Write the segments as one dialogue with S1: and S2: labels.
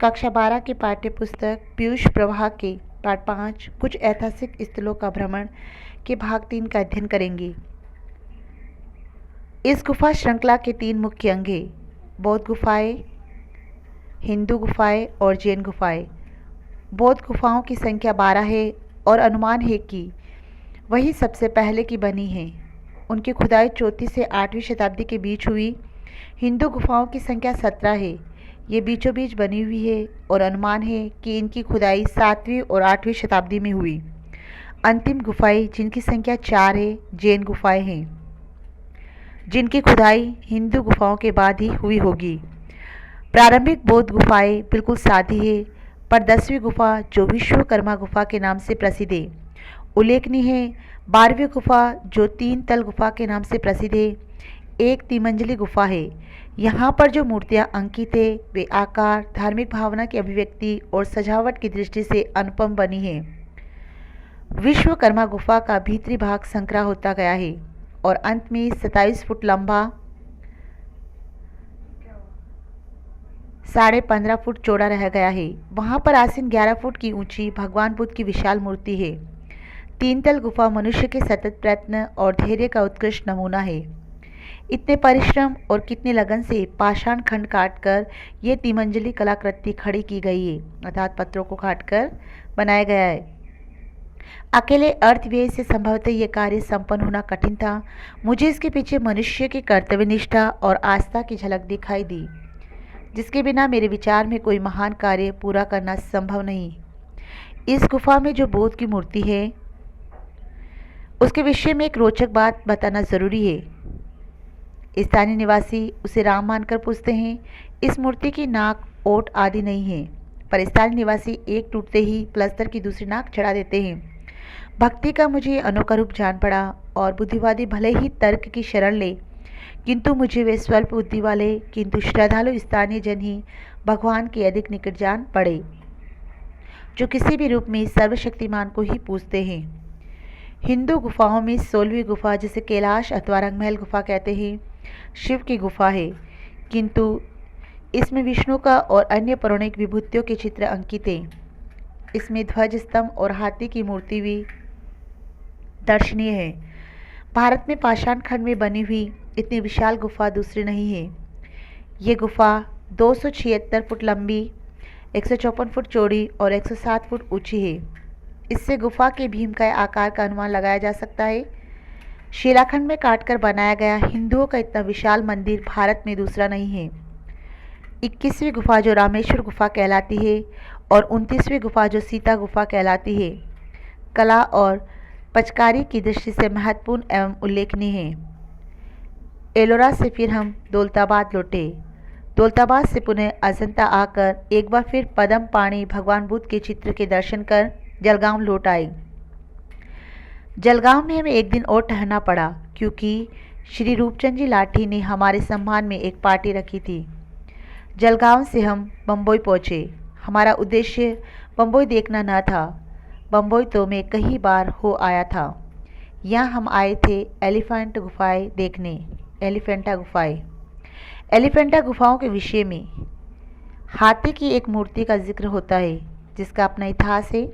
S1: कक्षा 12 की पाठ्य पुस्तक पीयूष प्रवाह के पाठ 5 कुछ ऐतिहासिक स्थलों का भ्रमण के भाग 3 का अध्ययन करेंगे। इस गुफा श्रृंखला के 3 मुख्य अंग हैं: बौद्ध गुफाएं, हिंदू गुफाएं और जैन गुफाएं। बौद्ध गुफाओं की संख्या 12 है और अनुमान है कि वही सबसे पहले की बनी है। उनकी खुदाई 4वीं से 8वीं शताब्दी के बीच हुई। हिंदू गुफाओं की संख्या 17 है। ये बीचों बीच बनी हुई है और अनुमान है कि इनकी खुदाई 7वीं और 8वीं शताब्दी में हुई। अंतिम गुफाएं जिनकी संख्या 4 है, जैन गुफाएं हैं, जिनकी खुदाई हिंदू गुफाओं के बाद ही हुई होगी। प्रारंभिक बौद्ध गुफाएं बिल्कुल सादी है, पर 10वीं गुफा जो विश्वकर्मा गुफा के नाम से प्रसिद्ध है उल्लेखनीय है। 12वीं गुफा जो 3 तल गुफा के नाम से प्रसिद्ध है, एक तिमंजली गुफा है। यहाँ पर जो मूर्तियाँ अंकित है वे आकार, धार्मिक भावना की अभिव्यक्ति और सजावट की दृष्टि से अनुपम बनी है। विश्वकर्मा गुफा का भीतरी भाग संकरा होता गया है और अंत में 27 फुट लंबा, 15.5 फुट चौड़ा रह गया है। वहाँ पर आसीन 11 फुट की ऊंची भगवान बुद्ध की विशाल मूर्ति है। 3 तल गुफा मनुष्य के सतत प्रयत्न और धैर्य का उत्कृष्ट नमूना है। इतने परिश्रम और कितने लगन से पाषाण खंड काटकर ये तिमंजली कलाकृति खड़ी की गई है, अर्थात पत्थरों को काटकर बनाया गया है। अकेले अर्थव्यय से संभवतः ये कार्य संपन्न होना कठिन था। मुझे इसके पीछे मनुष्य की कर्तव्यनिष्ठा और आस्था की झलक दिखाई दी, जिसके बिना मेरे विचार में कोई महान कार्य पूरा करना संभव नहीं। इस गुफा में जो बुद्ध की मूर्ति है उसके विषय में एक रोचक बात बताना जरूरी है। स्थानीय निवासी उसे राम मानकर पूजते हैं। इस मूर्ति की नाक, ओट आदि नहीं है, पर स्थानीय निवासी एक टूटते ही प्लस्तर की दूसरी नाक चढ़ा देते हैं। भक्ति का मुझे अनोखा रूप जान पड़ा और बुद्धिवादी भले ही तर्क की शरण ले, किंतु मुझे वे स्वल्प बुद्धि वाले किंतु श्रद्धालु स्थानीय जन ही भगवान के अधिक निकट जान पड़े, जो किसी भी रूप में सर्वशक्तिमान को ही पूजते हैं। हिंदू गुफाओं में 16वीं गुफा, जिसे कैलाश अथवा रंगमहल गुफा कहते हैं, शिव की गुफा है, किंतु इसमें विष्णु का और अन्य पौराणिक विभूतियों के चित्र अंकित हैं। इसमें ध्वज स्तंभ और हाथी की मूर्ति भी दर्शनीय है। भारत में पाषाण खंड में बनी हुई इतनी विशाल गुफा दूसरी नहीं है। ये गुफा 276 फुट लंबी, 154 फुट चौड़ी और 107 फुट ऊंची है। इससे गुफा के भीमकाय आकार का अनुमान लगाया जा सकता है। शिलाखंड में काटकर बनाया गया हिंदुओं का इतना विशाल मंदिर भारत में दूसरा नहीं है। 21वीं गुफा जो रामेश्वर गुफा कहलाती है और 29वीं गुफा जो सीता गुफा कहलाती है, कला और पचकारी की दृष्टि से महत्वपूर्ण एवं उल्लेखनीय है। एलोरा से फिर हम दौलताबाद लौटे। दौलताबाद से पुनः अजंता आकर एक बार फिर पद्म पाणी भगवान बुद्ध के चित्र के दर्शन कर जलगांव लौट आए। जलगांव में हमें एक दिन और ठहरना पड़ा, क्योंकि श्री रूपचंद जी लाठी ने हमारे सम्मान में एक पार्टी रखी थी। जलगांव से हम बम्बई पहुँचे। हमारा उद्देश्य बम्बई देखना न था, बम्बई तो मैं कई बार हो आया था। यहाँ हम आए थे एलिफेंट गुफाएं देखने। एलिफेंटा गुफाएं। एलिफेंटा गुफाओं के विषय में हाथी की एक मूर्ति का जिक्र होता है, जिसका अपना इतिहास है।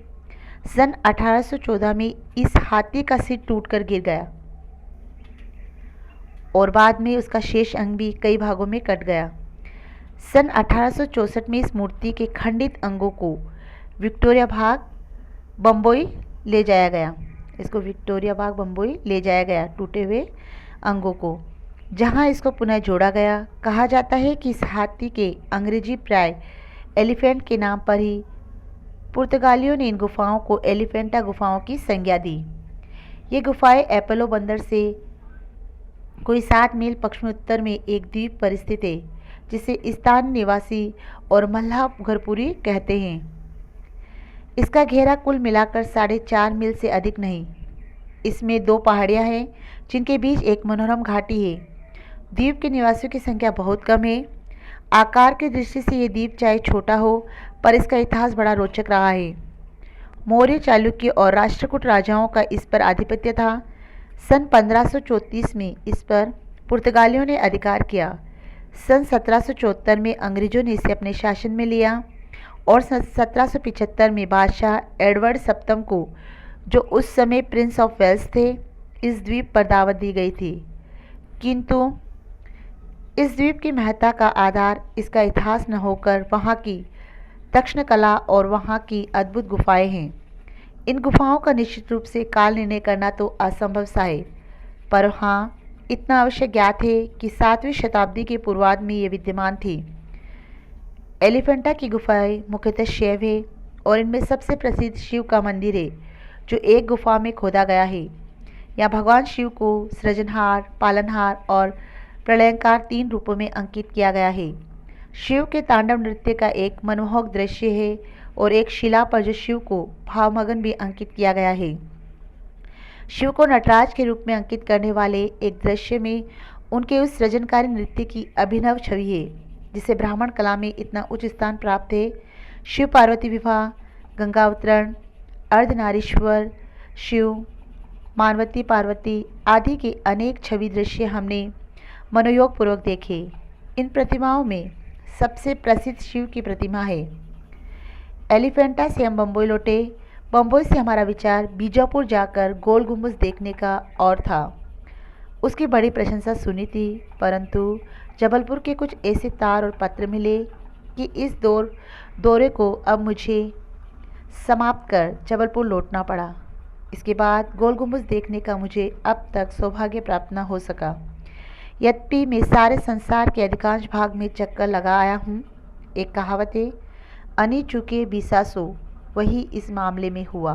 S1: सन 1814 में इस हाथी का सिर टूटकर गिर गया और बाद में उसका शेष अंग भी कई भागों में कट गया। सन 1864 में इस मूर्ति के खंडित अंगों को विक्टोरिया बाग बम्बई ले जाया गया। इसको विक्टोरिया बाग बम्बई ले जाया गया, टूटे हुए अंगों को, जहां इसको पुनः जोड़ा गया। कहा जाता है कि इस हाथी के अंग्रेजी प्राय एलिफेंट के नाम पर ही पुर्तगालियों ने इन गुफाओं को एलिफेंटा गुफाओं की संज्ञा दी। ये गुफाएं एपोलो बंदर से कोई 60 मील पश्चिम उत्तर में एक द्वीप पर स्थित है, जिसे स्थानीय निवासी और मल्लाहघरपुरी कहते हैं। इसका घेरा कुल मिलाकर 4.5 मील से अधिक नहीं। इसमें 2 पहाड़ियाँ हैं, जिनके बीच एक मनोरम घाटी है। द्वीप के निवासियों की संख्या बहुत कम है। आकार की दृष्टि से ये द्वीप चाहे छोटा हो, पर इसका इतिहास बड़ा रोचक रहा है। मौर्य, चालुक्य और राष्ट्रकूट राजाओं का इस पर आधिपत्य था। सन 1534 में इस पर पुर्तगालियों ने अधिकार किया। सन 1774 में अंग्रेजों ने इसे अपने शासन में लिया और 1775 में बादशाह एडवर्ड सप्तम को, जो उस समय प्रिंस ऑफ वेल्स थे, इस द्वीप पर दावत दी गई थी। किंतु इस द्वीप की महत्ता का आधार इसका इतिहास न होकर वहाँ की दक्षिण कला और वहाँ की अद्भुत गुफाएं हैं। इन गुफाओं का निश्चित रूप से काल निर्णय करना तो असंभव सा है, पर हाँ, इतना अवश्य ज्ञात है कि 7वीं शताब्दी के पूर्वार्ध में ये विद्यमान थी। एलिफेंटा की गुफाएं मुख्यतः शैव है और इनमें सबसे प्रसिद्ध शिव का मंदिर है, जो एक गुफा में खोदा गया है। यहाँ भगवान शिव को सृजनहार, पालनहार और प्रलयंकार 3 रूपों में अंकित किया गया है। शिव के तांडव नृत्य का एक मनमोहक दृश्य है और एक शिला पर जो शिव को भावमगन भी अंकित किया गया है। शिव को नटराज के रूप में अंकित करने वाले एक दृश्य में उनके उस सृजनकारी नृत्य की अभिनव छवि है, जिसे ब्राह्मण कला में इतना उच्च स्थान प्राप्त है। शिव पार्वती विवाह, गंगा अवतरण, अर्धनारीश्वर शिव, मानवती पार्वती आदि के अनेक छवि दृश्य हमने मनोयोग पूर्वक देखे। इन प्रतिमाओं में सबसे प्रसिद्ध शिव की प्रतिमा है। एलिफेंटा से हम बम्बई लौटे। बम्बई से हमारा विचार बीजापुर जाकर गोल गुम्बज देखने का और था। उसकी बड़ी प्रशंसा सुनी थी, परंतु जबलपुर के कुछ ऐसे तार और पत्र मिले कि इस दौरे को अब मुझे समाप्त कर जबलपुर लौटना पड़ा। इसके बाद गोल गुम्बज देखने का मुझे अब तक सौभाग्य प्राप्त न हो सका। यद्यपि मैं सारे संसार के अधिकांश भाग में चक्कर लगा आया हूँ। एक कहावत है, अनी चुके बिसासो, वही इस मामले में हुआ।